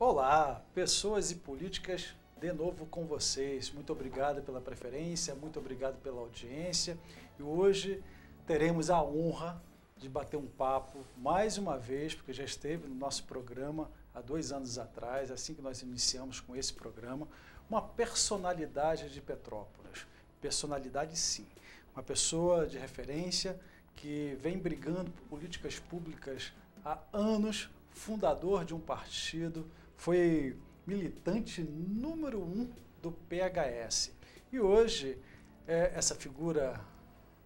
Olá, pessoas e políticas, de novo com vocês. Muito obrigado pela preferência, muito obrigado pela audiência. E hoje teremos a honra de bater um papo mais uma vez, porque já esteve no nosso programa há 2 anos atrás, assim que nós iniciamos com esse programa, uma personalidade de Petrópolis. Personalidade sim, uma pessoa de referência que vem brigando por políticas públicas há anos, fundador de um partido, foi militante número 1 do PHS. E hoje, essa figura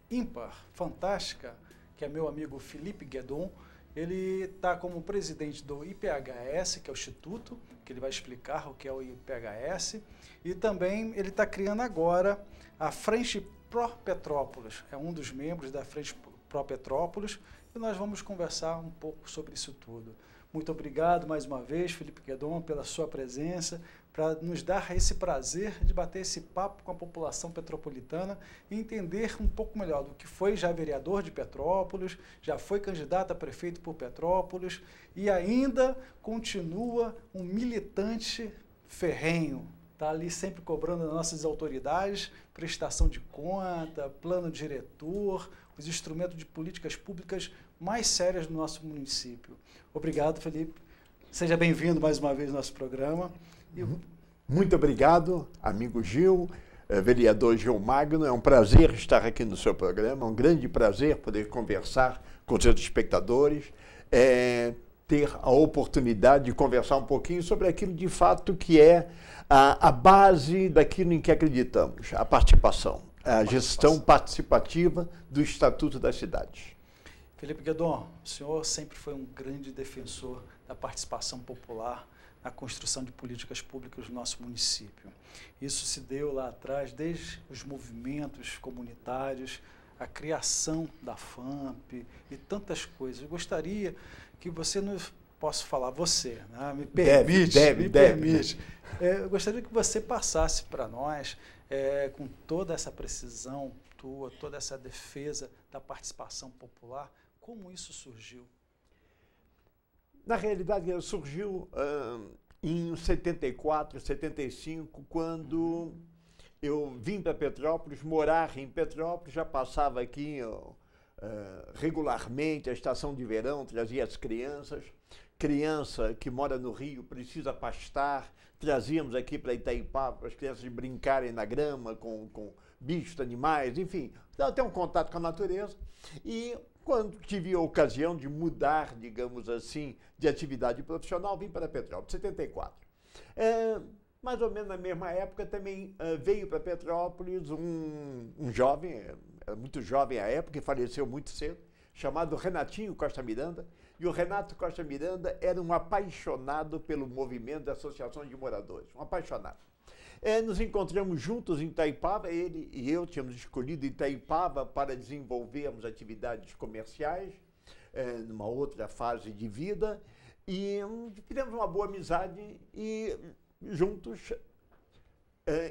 ímpar, fantástica, que é meu amigo Felipe Guedon, ele está como presidente do IPHS, que é o Instituto, que ele vai explicar o que é o IPHS, e também ele está criando agora a Frente Pró Petrópolis, é um dos membros da Frente Pró Petrópolis, e nós vamos conversar um pouco sobre isso tudo. Muito obrigado mais uma vez, Felipe Guedon, pela sua presença, para nos dar esse prazer de bater esse papo com a população petropolitana e entender um pouco melhor do que foi já vereador de Petrópolis, já foi candidato a prefeito por Petrópolis e ainda continua um militante ferrenho. Está ali sempre cobrando das nossas autoridades, prestação de conta, plano diretor, os instrumentos de políticas públicas mais sérias do nosso município. Obrigado, Felipe. Seja bem-vindo mais uma vez ao nosso programa. Muito obrigado, amigo Gil, vereador Gil Magno. É um prazer estar aqui no seu programa, é um grande prazer poder conversar com os seus espectadores, ter a oportunidade de conversar um pouquinho sobre aquilo de fato que é a base daquilo em que acreditamos, a participação, a gestão participativa do Estatuto das Cidades. Felipe Guedon, o senhor sempre foi um grande defensor da participação popular na construção de políticas públicas do nosso município. Isso se deu lá atrás, desde os movimentos comunitários, a criação da FAMP e tantas coisas. Eu gostaria que você nos... Posso falar você, né? Me permite? Me permite. Eu gostaria que você passasse para nós, com toda essa precisão tua, toda essa defesa da participação popular, como isso surgiu? Na realidade, surgiu em 74, 75, quando eu vim para Petrópolis, morar em Petrópolis, já passava aqui regularmente a estação de verão, trazia as crianças. Criança que mora no Rio precisa pastar, trazíamos aqui para Itaipava para as crianças brincarem na grama com bichos, animais, enfim, ter um contato com a natureza. E quando tive a ocasião de mudar, digamos assim, de atividade profissional, vim para Petrópolis, 74. Mais ou menos na mesma época também veio para Petrópolis um jovem, muito jovem à época, que faleceu muito cedo, chamado Renatinho Costa Miranda. E o Renato Costa Miranda era um apaixonado pelo movimento da Associação de Moradores, um apaixonado. Nos encontramos juntos em Itaipava, ele e eu tínhamos escolhido Itaipava para desenvolvermos atividades comerciais, numa outra fase de vida, e fizemos uma boa amizade e juntos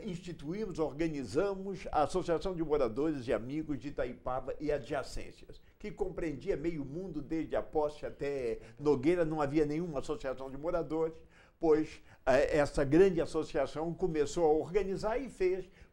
instituímos, organizamos a Associação de Moradores e Amigos de Itaipava e adjacências, que compreendia meio mundo, desde a Posse até Nogueira. Não havia nenhuma associação de moradores, pois essa grande associação começou a organizar e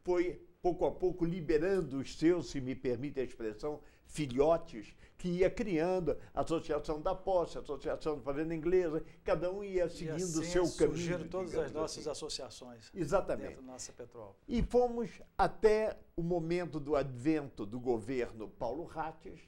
foi pouco a pouco liberando os seus, se me permite a expressão, filhotes, que ia criando a Associação da Posse, a Associação de Fazenda Inglesa, cada um ia seguindo o seu caminho. Surgiram todas as nossas associações. Exatamente. Dentro da nossa Petrópolis. E fomos até o momento do advento do governo Paulo Ratches,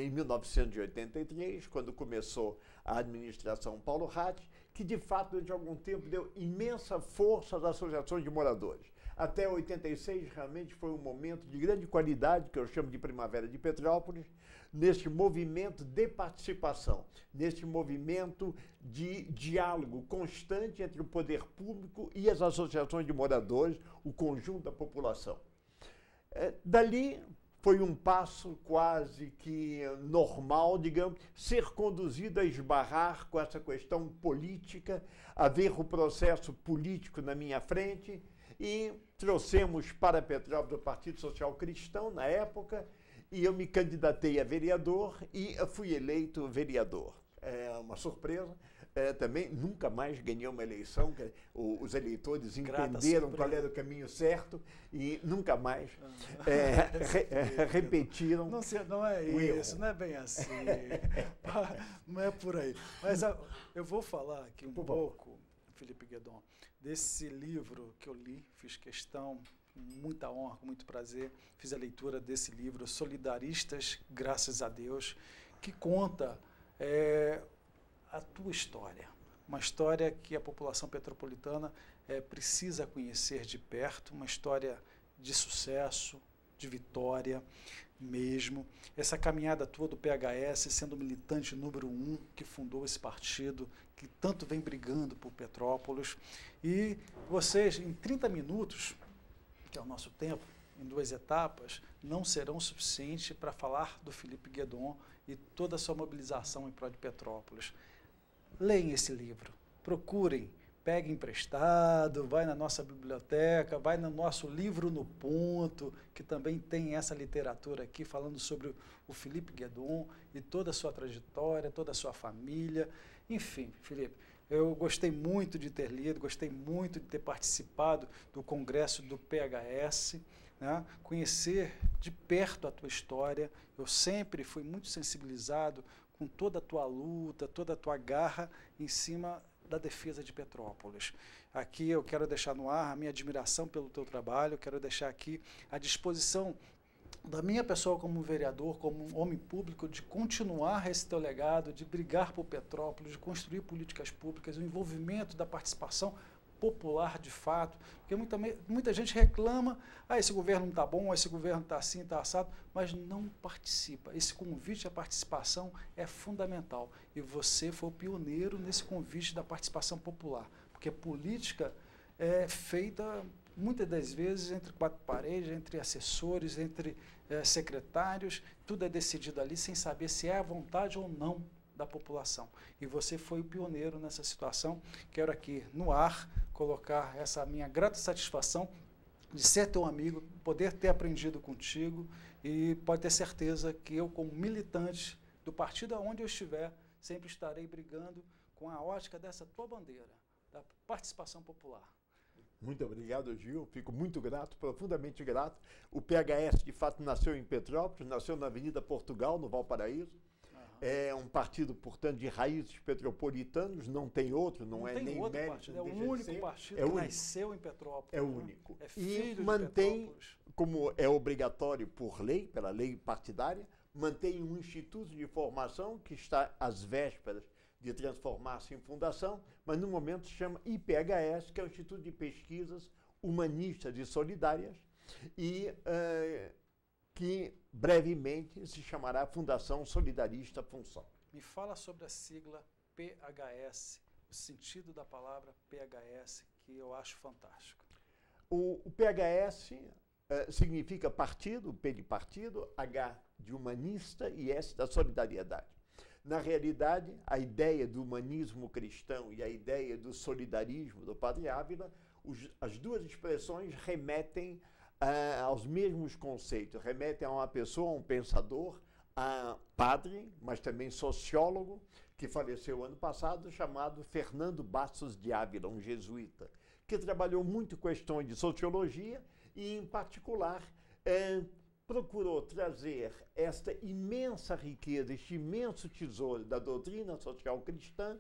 em 1983, quando começou a administração Paulo Ratches, que de fato, durante algum tempo, deu imensa força às associações de moradores. Até 86, realmente foi um momento de grande qualidade, que eu chamo de Primavera de Petrópolis, neste movimento de participação, neste movimento de diálogo constante entre o poder público e as associações de moradores, o conjunto da população. Dali foi um passo quase que normal, digamos, ser conduzido a esbarrar com essa questão política, haver o processo político na minha frente, e trouxemos para Petrópolis o Partido Social Cristão, na época, e eu me candidatei a vereador e fui eleito vereador. É uma surpresa. também nunca mais ganhou uma eleição, os eleitores Grata entenderam qual era o caminho certo e nunca mais repetiram. Não é isso, não é bem assim, não é por aí. Mas eu vou falar aqui um pouco, Felipe Guedon, desse livro que eu li, fiz questão, com muita honra, com muito prazer, fiz a leitura desse livro, Solidaristas, Graças a Deus, que conta a tua história, uma história que a população petropolitana precisa conhecer de perto, uma história de sucesso, de vitória mesmo. Essa caminhada tua do PHS, sendo militante número 1, que fundou esse partido, que tanto vem brigando por Petrópolis. E vocês, em 30 minutos, que é o nosso tempo, em 2 etapas, não serão suficientes para falar do Felipe Guedon e toda a sua mobilização em prol de Petrópolis. Leem esse livro, procurem, peguem emprestado, vai na nossa biblioteca, vai no nosso Livro no Ponto, que também tem essa literatura aqui falando sobre o Felipe Guedon e toda a sua trajetória, toda a sua família. Enfim, Felipe, eu gostei muito de ter lido, gostei muito de ter participado do congresso do PHS, né? Conhecer de perto a tua história. Eu sempre fui muito sensibilizado com toda a tua luta, toda a tua garra em cima da defesa de Petrópolis. Aqui eu quero deixar no ar a minha admiração pelo teu trabalho, quero deixar aqui à disposição da minha pessoa como vereador, como um homem público, de continuar esse teu legado, de brigar por Petrópolis, de construir políticas públicas, o envolvimento da participação popular de fato, porque muita gente reclama, esse governo não está bom, esse governo está assim, está assado, mas não participa. Esse convite à participação é fundamental e você foi o pioneiro nesse convite da participação popular, porque política é feita muitas das vezes entre 4 paredes, entre assessores, entre secretários, tudo é decidido ali sem saber se é a vontade ou não da população. E você foi o pioneiro nessa situação. Quero aqui, no ar, colocar essa minha grata satisfação de ser teu amigo, poder ter aprendido contigo e pode ter certeza que eu, como militante do partido aonde eu estiver, sempre estarei brigando com a ótica dessa tua bandeira, da participação popular. Muito obrigado, Gil. Fico muito grato, profundamente grato. O PHS, de fato, nasceu em Petrópolis, nasceu na Avenida Portugal, no Valparaíso. É um partido, portanto, de raízes petropolitanos, não tem outro, não é nem outro mérito. Partido, é o único partido que nasceu em Petrópolis. É o único. É filho e mantém, de como é obrigatório por lei, pela lei partidária, mantém um instituto de formação que está às vésperas de transformar-se em fundação, mas no momento se chama IPHS, que é o Instituto de Pesquisas Humanistas e Solidárias, e que brevemente se chamará Fundação Solidarista Função. Me fala sobre a sigla PHS, o sentido da palavra PHS, que eu acho fantástico. O PHS significa partido, P de partido, H de humanista e S da solidariedade. Na realidade, a ideia do humanismo cristão e a ideia do solidarismo do Padre Ávila, as duas expressões remetem aos mesmos conceitos, remetem a uma pessoa, a um pensador, a padre, mas também sociólogo, que faleceu ano passado, chamado Fernando Bastos de Ávila, um jesuíta, que trabalhou muito questões de sociologia e, em particular, procurou trazer esta imensa riqueza, este imenso tesouro da doutrina social cristã,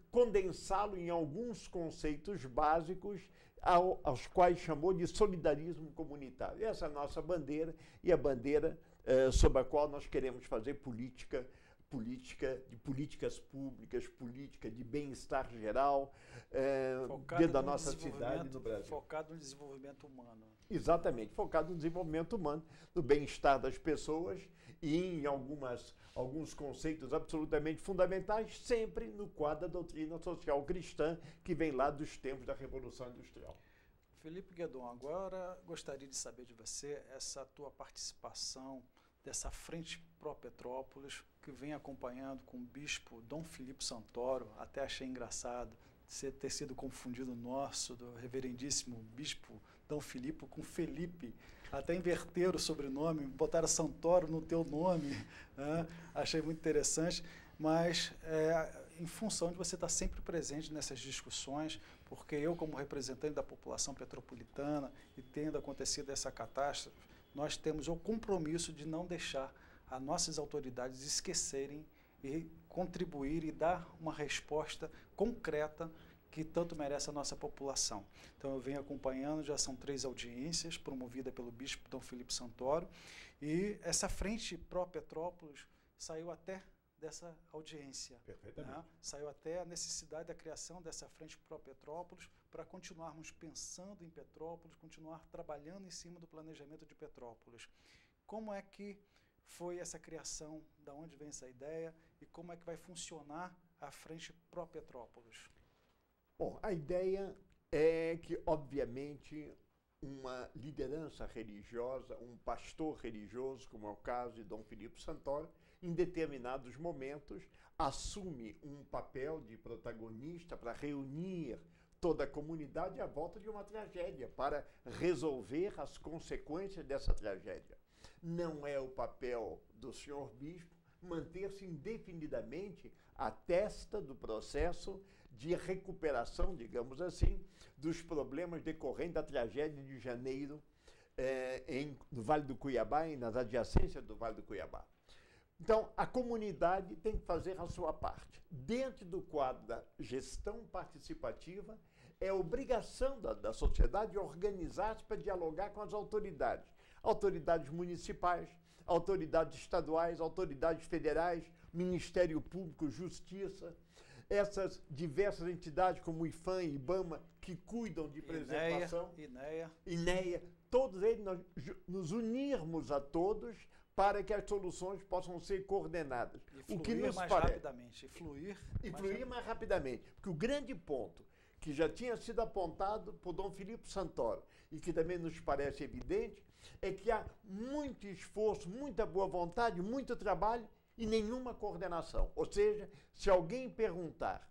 condensá-lo em alguns conceitos básicos aos quais chamou de solidarismo comunitário. Essa é a nossa bandeira e a bandeira sob a qual nós queremos fazer políticas públicas, política de bem-estar geral dentro da nossa cidade e no Brasil. Focado no desenvolvimento humano. Exatamente, focado no desenvolvimento humano, no bem-estar das pessoas e em alguns conceitos absolutamente fundamentais, sempre no quadro da doutrina social cristã que vem lá dos tempos da Revolução Industrial. Felipe Guedon, agora gostaria de saber de você essa tua participação dessa frente pró-Petrópolis, que vem acompanhando com o bispo Dom Filipe Santoro, até achei engraçado ter sido confundido do reverendíssimo bispo Dom Filipe com Felipe, até inverteram o sobrenome, botaram Santoro no teu nome, né? Achei muito interessante, mas em função de você estar sempre presente nessas discussões, porque eu, como representante da população petropolitana, e tendo acontecido essa catástrofe, nós temos o compromisso de não deixar as nossas autoridades esquecerem e contribuir e dar uma resposta concreta que tanto merece a nossa população. Então eu venho acompanhando, já são 3 audiências promovidas pelo bispo Dom Filipe Santoro, e essa frente pró-Petrópolis saiu até dessa audiência. Perfeitamente. Né? Saiu até a necessidade da criação dessa frente pró-Petrópolis para continuarmos pensando em Petrópolis, continuar trabalhando em cima do planejamento de Petrópolis. Como é que foi essa criação, da onde vem essa ideia e como é que vai funcionar a frente pró-Petrópolis? Bom, a ideia é que, obviamente, uma liderança religiosa, um pastor religioso, como é o caso de Dom Filipe Santoro, em determinados momentos, assume um papel de protagonista para reunir toda a comunidade à volta de uma tragédia, para resolver as consequências dessa tragédia. Não é o papel do senhor bispo manter-se indefinidamente à testa do processo de recuperação, digamos assim, dos problemas decorrentes da tragédia de janeiro no Vale do Cuiabá e nas adjacências do Vale do Cuiabá. Então, a comunidade tem que fazer a sua parte. Dentro do quadro da gestão participativa, é obrigação da sociedade organizar-se para dialogar com as autoridades. Autoridades municipais, autoridades estaduais, autoridades federais, Ministério Público, Justiça, essas diversas entidades como o IFAM e IBAMA, que cuidam de preservação, INEA, todos eles nós nos unirmos a todos para que as soluções possam ser coordenadas. E fluir o que nos mais rapidamente. Fluir mais rapidamente. Porque o grande ponto que já tinha sido apontado por Dom Filipe Santoro e que também nos parece evidente, é que há muito esforço, muita boa vontade, muito trabalho e nenhuma coordenação. Ou seja, se alguém perguntar,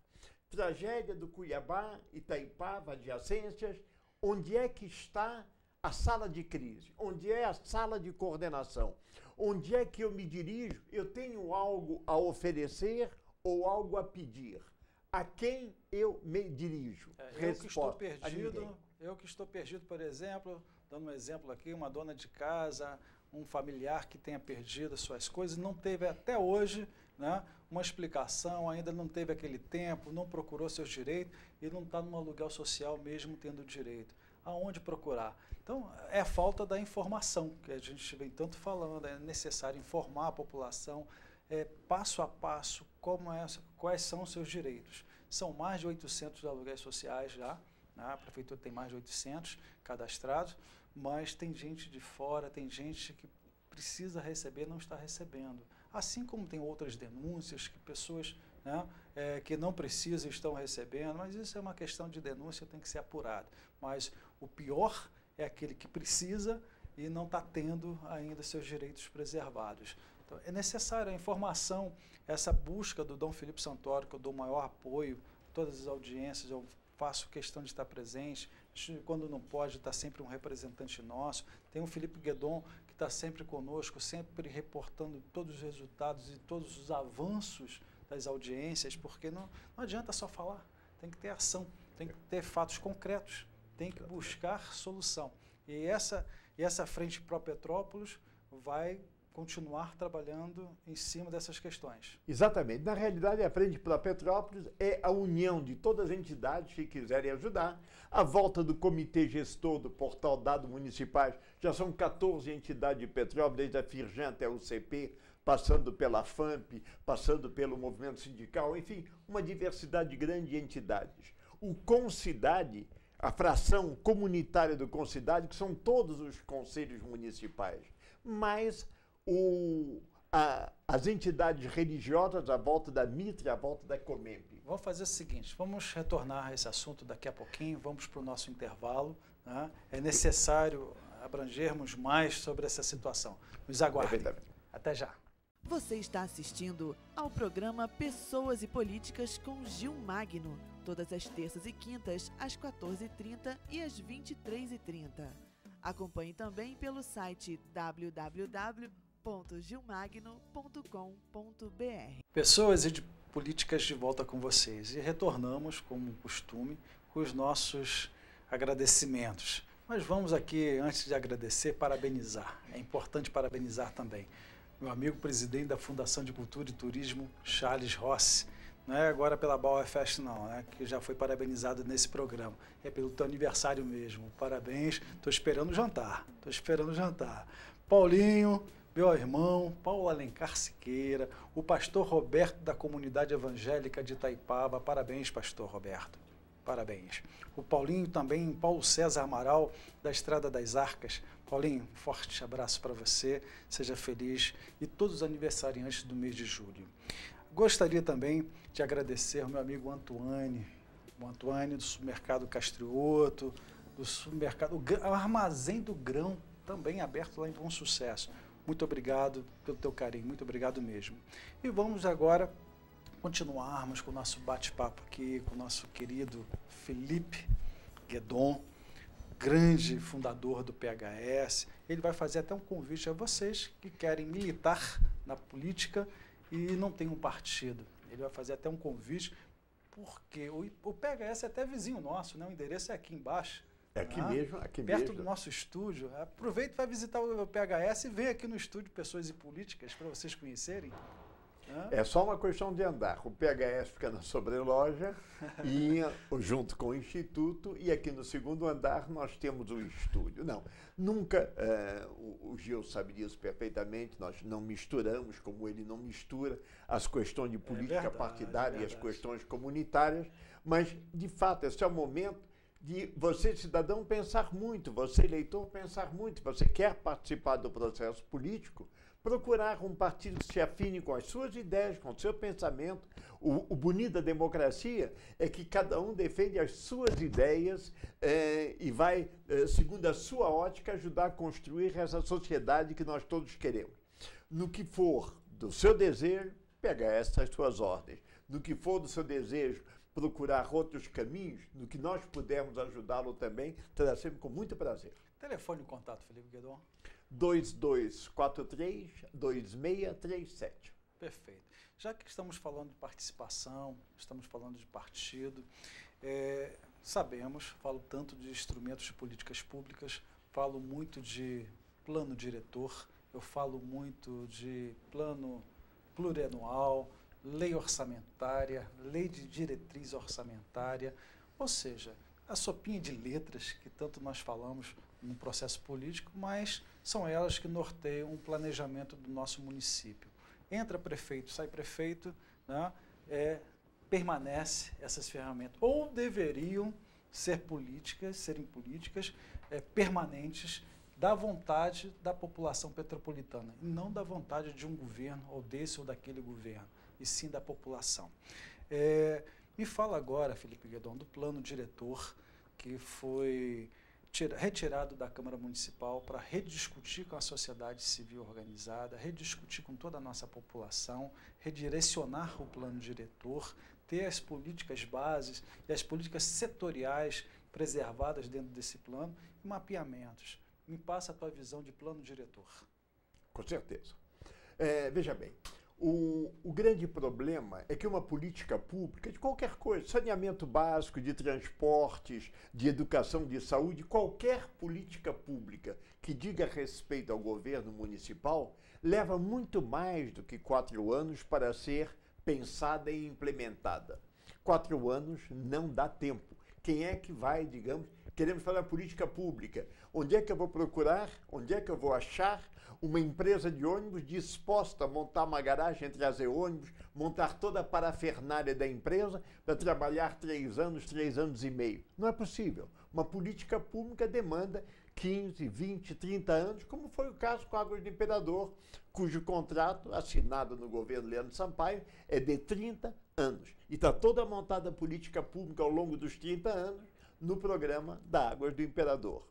tragédia do Cuiabá, Itaipava, adjacências, onde é que está a sala de crise? Onde é a sala de coordenação? Onde é que eu me dirijo? Eu tenho algo a oferecer ou algo a pedir? A quem eu me dirijo? Eu que estou perdido, por exemplo, dando um exemplo aqui, uma dona de casa, um familiar que tenha perdido as suas coisas, não teve até hoje, né, uma explicação, ainda não teve aquele tempo, não procurou seus direitos e não está num aluguel social mesmo tendo direito. Aonde procurar? Então, é a falta da informação, que a gente vem tanto falando, é necessário informar a população, passo a passo, quais são os seus direitos. São mais de 800 aluguéis sociais já, né? A prefeitura tem mais de 800 cadastrados, mas tem gente de fora, tem gente que precisa receber e não está recebendo. Assim como tem outras denúncias que pessoas, né, que não precisam estão recebendo, mas isso é uma questão de denúncia, tem que ser apurado. Mas o pior é aquele que precisa e não está tendo ainda seus direitos preservados. Então, é necessária a informação, essa busca do Dom Filipe Santoro, que eu dou maior apoio, todas as audiências, eu faço questão de estar presente, quando não pode, está sempre um representante nosso. Tem o Felipe Guedon, que está sempre conosco, sempre reportando todos os resultados e todos os avanços das audiências, porque não adianta só falar, tem que ter ação, tem que ter fatos concretos, tem que buscar solução. E essa frente pró-Petrópolis vai continuar trabalhando em cima dessas questões. Exatamente. Na realidade, a Frente pró-Petrópolis é a união de todas as entidades que quiserem ajudar. A volta do Comitê Gestor do Portal Dados Municipais, já são 14 entidades de Petrópolis, desde a Firjan até o CP, passando pela FAMP, passando pelo movimento sindical, enfim, uma diversidade grande de entidades. O Concidade, a fração comunitária do Concidade, que são todos os conselhos municipais, mas as entidades religiosas à volta da Mitre, à volta da Comemp. Vamos fazer o seguinte, vamos retornar a esse assunto daqui a pouquinho, vamos para o nosso intervalo, né? É necessário abrangermos mais sobre essa situação. Nos aguardem. Até já. Você está assistindo ao programa Pessoas e Políticas com Gil Magno, todas as terças e quintas, às 14h30 e às 23h30. Acompanhe também pelo site www.gilmagno.com.br. Pessoas Políticas de volta com vocês. E retornamos, como costume, com os nossos agradecimentos. Mas vamos aqui, antes de agradecer, parabenizar. É importante parabenizar também meu amigo presidente da Fundação de Cultura e Turismo, Charles Rossi. Não é agora pela BauerFest não, né, que já foi parabenizado nesse programa. É pelo teu aniversário mesmo. Parabéns, estou esperando o jantar. Paulinho, meu irmão, Paulo Alencar Siqueira, o pastor Roberto da Comunidade Evangélica de Itaipava. Parabéns, pastor Roberto. Parabéns. O Paulinho também, Paulo César Amaral, da Estrada das Arcas. Paulinho, um forte abraço para você, seja feliz, e todos os aniversariantes do mês de julho. Gostaria também de agradecer ao meu amigo Antoine, o Antoine do Supermercado Castrioto, do Supermercado, o Armazém do Grão, também aberto lá em Bom Sucesso. Muito obrigado pelo teu carinho, muito obrigado mesmo. E vamos agora continuarmos com o nosso bate-papo aqui com o nosso querido Felipe Guedon, grande fundador do PHS. Ele vai fazer até um convite a vocês que querem militar na política e não tem um partido. Ele vai fazer até um convite, porque o PHS é até vizinho nosso, né? O endereço é aqui embaixo. É aqui mesmo, aqui perto mesmo. Do nosso estúdio. Aproveita e vai visitar o PHS e vem aqui no estúdio Pessoas e Políticas para vocês conhecerem. É só uma questão de andar. O PHS fica na sobreloja, e junto com o Instituto, e aqui no segundo andar nós temos o estúdio. Não, nunca, o Gil sabe disso perfeitamente, nós não misturamos, como ele não mistura, as questões de política partidária e as questões comunitárias, mas, de fato, esse é o momento de você, cidadão, pensar muito, você, eleitor, pensar muito. Você quer participar do processo político, procurar um partido que se afine com as suas ideias, com o seu pensamento. O bonito da democracia é que cada um defende as suas ideias e vai, segundo a sua ótica, ajudar a construir essa sociedade que nós todos queremos. No que for do seu desejo, pega essas suas ordens. No que for do seu desejo, procurar outros caminhos, no que nós pudermos ajudá-lo também, terá sempre com muito prazer. Telefone de contato, Felipe Guedon. 2243-2637. Perfeito. Já que estamos falando de participação, estamos falando de partido, sabemos, falo tanto de instrumentos de políticas públicas, falo muito de plano diretor, eu falo muito de plano plurianual, lei orçamentária, lei de diretriz orçamentária, ou seja, a sopinha de letras que tanto nós falamos no processo político, mas são elas que norteiam o planejamento do nosso município. Entra prefeito, sai prefeito, né? Permanece essas ferramentas, ou deveriam serem políticas permanentes da vontade da população petropolitana, e não da vontade de um governo, ou desse ou daquele governo, e sim da população. Me fala agora, Felipe Guedon, do plano diretor que foi retirado da Câmara Municipal para rediscutir com a sociedade civil organizada, rediscutir com toda a nossa população, redirecionar o plano diretor, ter as políticas bases e as políticas setoriais preservadas dentro desse plano e mapeamentos. Me passa a tua visão de plano diretor. Com certeza. Veja bem, o grande problema é que uma política pública, de qualquer coisa, saneamento básico, de transportes, de educação, de saúde, qualquer política pública que diga respeito ao governo municipal, leva muito mais do que 4 anos para ser pensada e implementada. 4 anos não dá tempo. Quem é que vai, digamos, queremos fazer uma política pública? Onde é que eu vou procurar? Onde é que eu vou achar uma empresa de ônibus disposta a montar uma garagem, trazer ônibus, montar toda a parafernália da empresa para trabalhar 3 anos, 3 anos e meio? Não é possível. Uma política pública demanda 15, 20, 30 anos, como foi o caso com a Águas do Imperador, cujo contrato, assinado no governo Leandro Sampaio, é de 30 anos. E está toda montada a política pública ao longo dos 30 anos no programa da Águas do Imperador.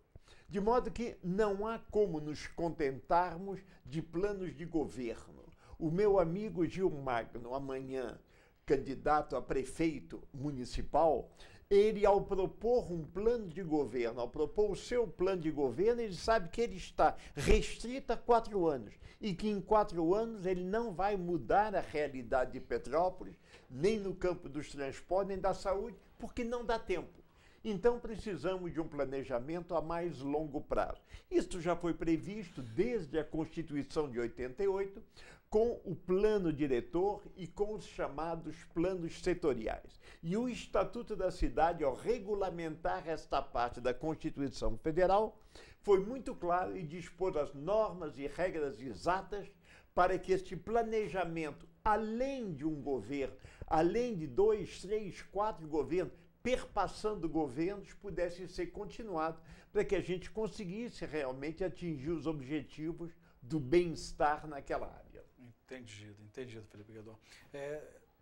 De modo que não há como nos contentarmos de planos de governo. O meu amigo Gil Magno, amanhã candidato a prefeito municipal, ele, ao propor um plano de governo, ao propor o seu plano de governo, ele sabe que ele está restrito a 4 anos e que em 4 anos ele não vai mudar a realidade de Petrópolis, nem no campo dos transportes, nem da saúde, porque não dá tempo. Então, precisamos de um planejamento a mais longo prazo. Isso já foi previsto desde a Constituição de 88, com o plano diretor e com os chamados planos setoriais. E o Estatuto da Cidade, ao regulamentar esta parte da Constituição Federal, foi muito claro e dispôs as normas e regras exatas para que este planejamento, além de um governo, além de 2, 3, 4 governos, perpassando governos, pudesse ser continuado para que a gente conseguisse realmente atingir os objetivos do bem-estar naquela área. Entendido, Felipe Guedon.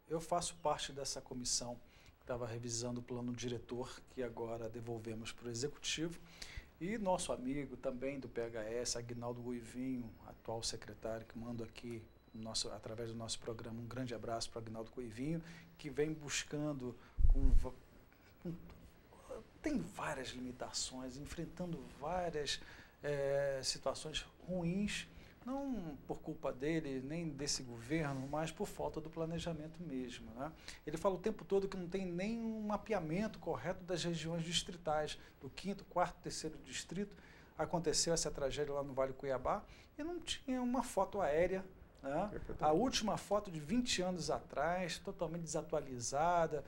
Eu faço parte dessa comissão que estava revisando o plano diretor, que agora devolvemos para o Executivo, e nosso amigo também do PHS, Aguinaldo Guivinho, atual secretário, que mando aqui, através do nosso programa, um grande abraço para o Aguinaldo Guivinho, que vem buscando tem várias limitações, enfrentando várias situações ruins, não por culpa dele, nem desse governo, mas por falta do planejamento mesmo, né? Ele fala o tempo todo que não tem nem um mapeamento correto das regiões distritais, do 5º, 4º, 3º distrito. Aconteceu essa tragédia lá no Vale do Cuiabá e não tinha uma foto aérea, né? A última foto de 20 anos atrás, totalmente desatualizada.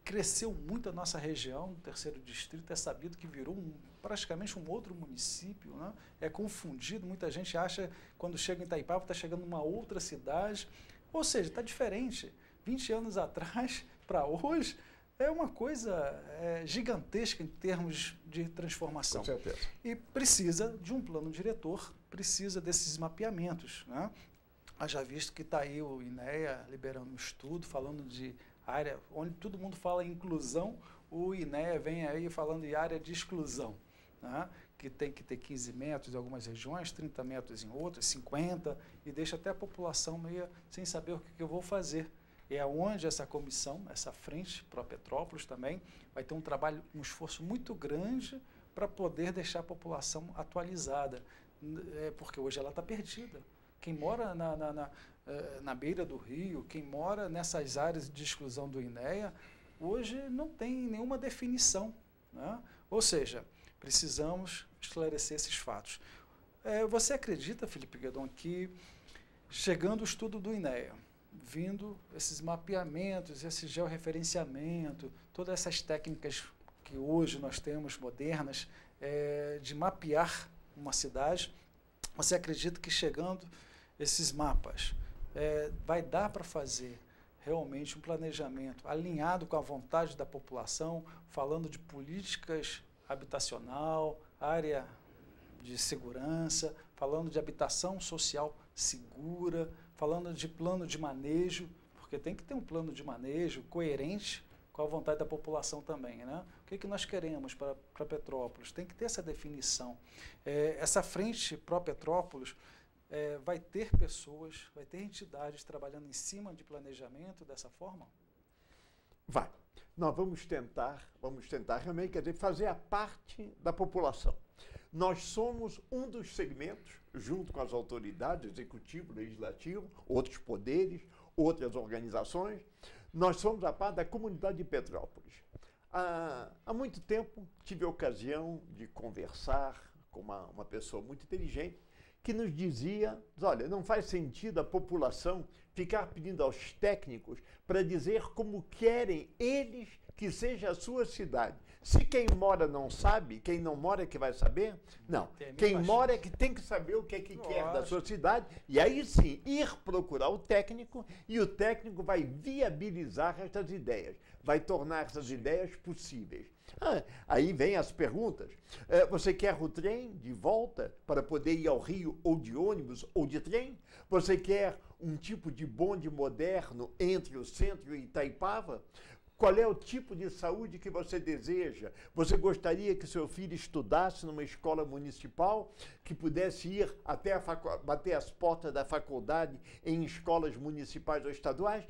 Cresceu muito a nossa região, o 3º distrito, é sabido que virou praticamente um outro município, né? É confundido, muita gente acha, quando chega em Itaipava, está chegando numa outra cidade, ou seja, está diferente. 20 anos atrás para hoje é uma coisa gigantesca em termos de transformação. Com certeza. E precisa de um plano diretor, precisa desses mapeamentos, né? Haja visto que está aí o INEA liberando um estudo, falando de área, onde todo mundo fala em inclusão, o INEA vem aí falando em área de exclusão, né? Que tem que ter 15 metros em algumas regiões, 30 metros em outras, 50, e deixa até a população meio sem saber o que eu vou fazer. É onde essa comissão, essa frente para Petrópolis também, vai ter um trabalho, um esforço muito grande para poder deixar a população atualizada, porque hoje ela está perdida. Quem mora na beira do rio, quem mora nessas áreas de exclusão do INEA, hoje não tem nenhuma definição, né? Ou seja, precisamos esclarecer esses fatos. Você acredita, Felipe Guedon, que chegando o estudo do INEA, vindo esses mapeamentos, esse georreferenciamento, todas essas técnicas que hoje nós temos modernas, de mapear uma cidade, você acredita que chegando esses mapas, vai dar para fazer realmente um planejamento alinhado com a vontade da população, falando de políticas habitacional, área de segurança, falando de habitação social segura, falando de plano de manejo, porque tem que ter um plano de manejo coerente com a vontade da população também, né? O que nós queremos para Petrópolis? Tem que ter essa definição. Essa frente pró-Petrópolis vai ter pessoas, vai ter entidades trabalhando em cima de planejamento dessa forma? Vai. Nós vamos tentar realmente, quer dizer, fazer a parte da população. Nós somos um dos segmentos, junto com as autoridades, executivo, legislativo, outros poderes, outras organizações, nós somos a parte da comunidade de Petrópolis. Há muito tempo tive a ocasião de conversar com uma pessoa muito inteligente, que nos dizia, olha, não faz sentido a população ficar pedindo aos técnicos para dizer como querem eles que seja a sua cidade. Se quem mora não sabe, quem não mora é que vai saber? Não. Quem mora é que tem que saber o que é que quer da sua cidade e aí sim ir procurar o técnico e o técnico vai viabilizar estas ideias, vai tornar essas ideias possíveis. Aí vem as perguntas. Você quer o trem de volta para poder ir ao Rio ou de ônibus ou de trem? Você quer um tipo de bonde moderno entre o centro e Itaipava? Qual é o tipo de saúde que você deseja? Você gostaria que seu filho estudasse numa escola municipal, que pudesse ir até bater as portas da faculdade em escolas municipais ou estaduais?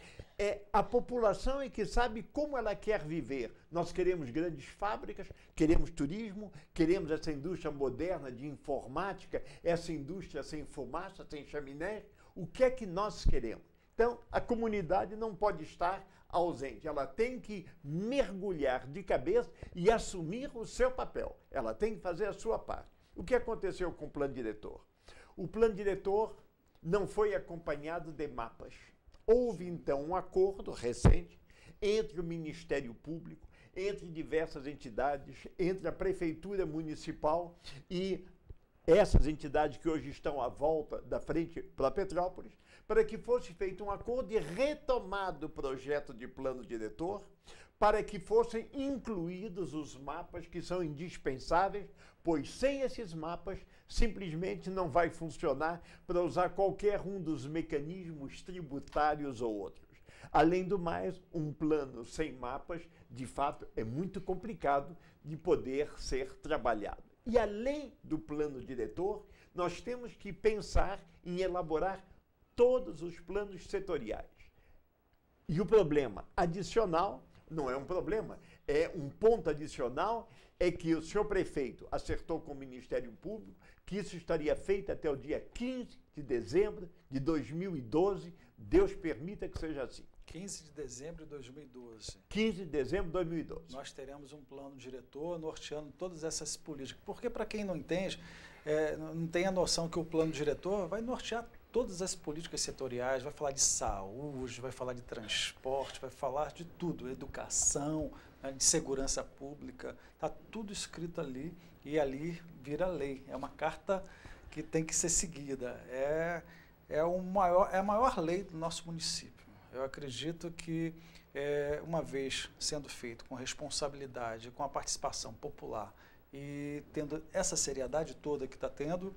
A população é que sabe como ela quer viver. Nós queremos grandes fábricas, queremos turismo, queremos essa indústria moderna de informática, essa indústria sem fumaça, sem chaminé. O que é que nós queremos? Então, a comunidade não pode estar ausente. Ela tem que mergulhar de cabeça e assumir o seu papel. Ela tem que fazer a sua parte. O que aconteceu com o plano diretor? O plano diretor não foi acompanhado de mapas. Houve, então, um acordo recente entre o Ministério Público, entre diversas entidades, entre a Prefeitura Municipal e essas entidades que hoje estão à volta da frente para Petrópolis, para que fosse feito um acordo e retomado o projeto de plano diretor, para que fossem incluídos os mapas que são indispensáveis, pois sem esses mapas simplesmente não vai funcionar para usar qualquer um dos mecanismos tributários ou outros. Além do mais, um plano sem mapas, de fato, é muito complicado de poder ser trabalhado. E além do plano diretor, nós temos que pensar em elaborar todos os planos setoriais. E o problema adicional, não é um problema, é um ponto adicional, é que o senhor prefeito acertou com o Ministério Público que isso estaria feito até o dia 15 de dezembro de 2012. Deus permita que seja assim. 15 de dezembro de 2012. 15 de dezembro de 2012. Nós teremos um plano diretor norteando todas essas políticas. Porque, para quem não entende, não tem a noção que o plano diretor vai nortear todas as políticas setoriais, vai falar de saúde, vai falar de transporte, vai falar de tudo, educação, né, de segurança pública, está tudo escrito ali e ali vira lei. É uma carta que tem que ser seguida. É a maior lei do nosso município. Eu acredito que, uma vez sendo feito com responsabilidade, com a participação popular e tendo essa seriedade toda que está tendo,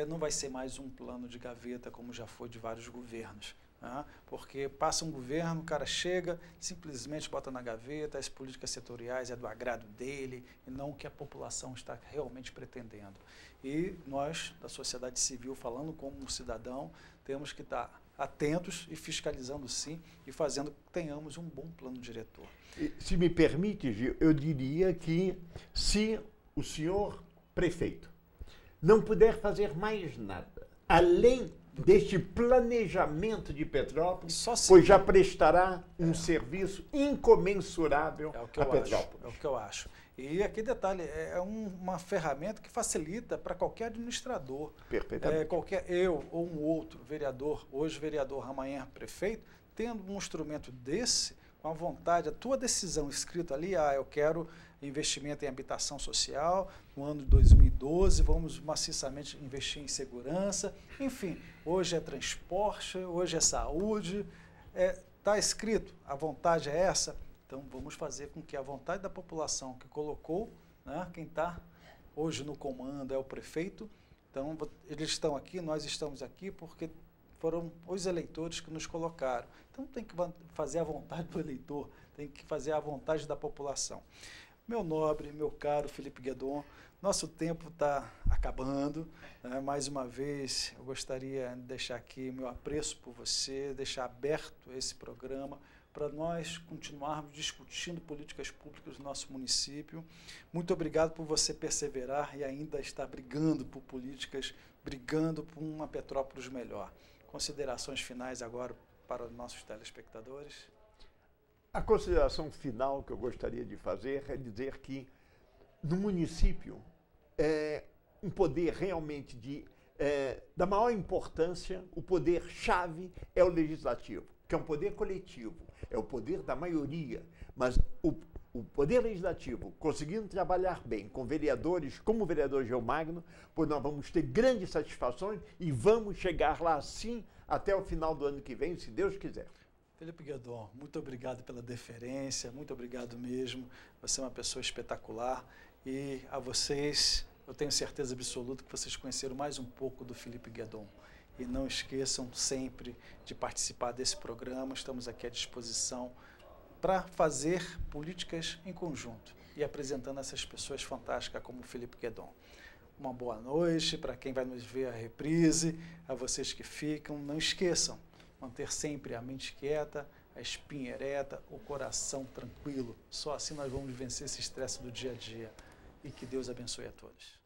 não vai ser mais um plano de gaveta como já foi de vários governos. Né? Porque passa um governo, o cara chega, simplesmente bota na gaveta, as políticas setoriais é do agrado dele e não o que a população está realmente pretendendo. E nós, da sociedade civil, falando como um cidadão, temos que estar atentos e fiscalizando sim e fazendo que tenhamos um bom plano diretor. Se me permite, Gil, eu diria que se o senhor prefeito não puder fazer mais nada, além deste planejamento de Petrópolis, pois já prestará um serviço incomensurável a Petrópolis. É o que eu acho. E aqui detalhe, é uma ferramenta que facilita para qualquer administrador. Perfeitamente. Eu ou um outro vereador, hoje vereador, amanhã prefeito, tendo um instrumento desse, com a vontade, a tua decisão escrita ali, eu quero investimento em habitação social, no ano de 2012, vamos maciçamente investir em segurança, enfim, hoje é transporte, hoje é saúde, está escrito, a vontade é essa, então vamos fazer com que a vontade da população que colocou, né, quem está hoje no comando é o prefeito, então eles estão aqui, nós estamos aqui porque foram os eleitores que nos colocaram. Então tem que fazer a vontade do eleitor, tem que fazer a vontade da população. Meu nobre, meu caro Felipe Guedon, nosso tempo está acabando. Né? Mais uma vez, eu gostaria de deixar aqui meu apreço por você, deixar aberto esse programa para nós continuarmos discutindo políticas públicas do nosso município. Muito obrigado por você perseverar e ainda estar brigando por políticas, brigando por uma Petrópolis melhor. Considerações finais agora para os nossos telespectadores? A consideração final que eu gostaria de fazer é dizer que no município um poder realmente da maior importância, o poder-chave é o legislativo, que é um poder coletivo, é o poder da maioria, mas o poder legislativo, conseguindo trabalhar bem com vereadores como o vereador Gil Magno, pois nós vamos ter grandes satisfações e vamos chegar lá sim até o final do ano que vem, se Deus quiser. Felipe Guedon, muito obrigado pela deferência, muito obrigado mesmo. Você é uma pessoa espetacular e a vocês, eu tenho certeza absoluta que vocês conheceram mais um pouco do Felipe Guedon. E não esqueçam sempre de participar desse programa, estamos aqui à disposição para fazer políticas em conjunto e apresentando essas pessoas fantásticas como o Felipe Guedon. Uma boa noite para quem vai nos ver a reprise, a vocês que ficam, não esqueçam, manter sempre a mente quieta, a espinha ereta, o coração tranquilo. Só assim nós vamos vencer esse estresse do dia a dia. E que Deus abençoe a todos.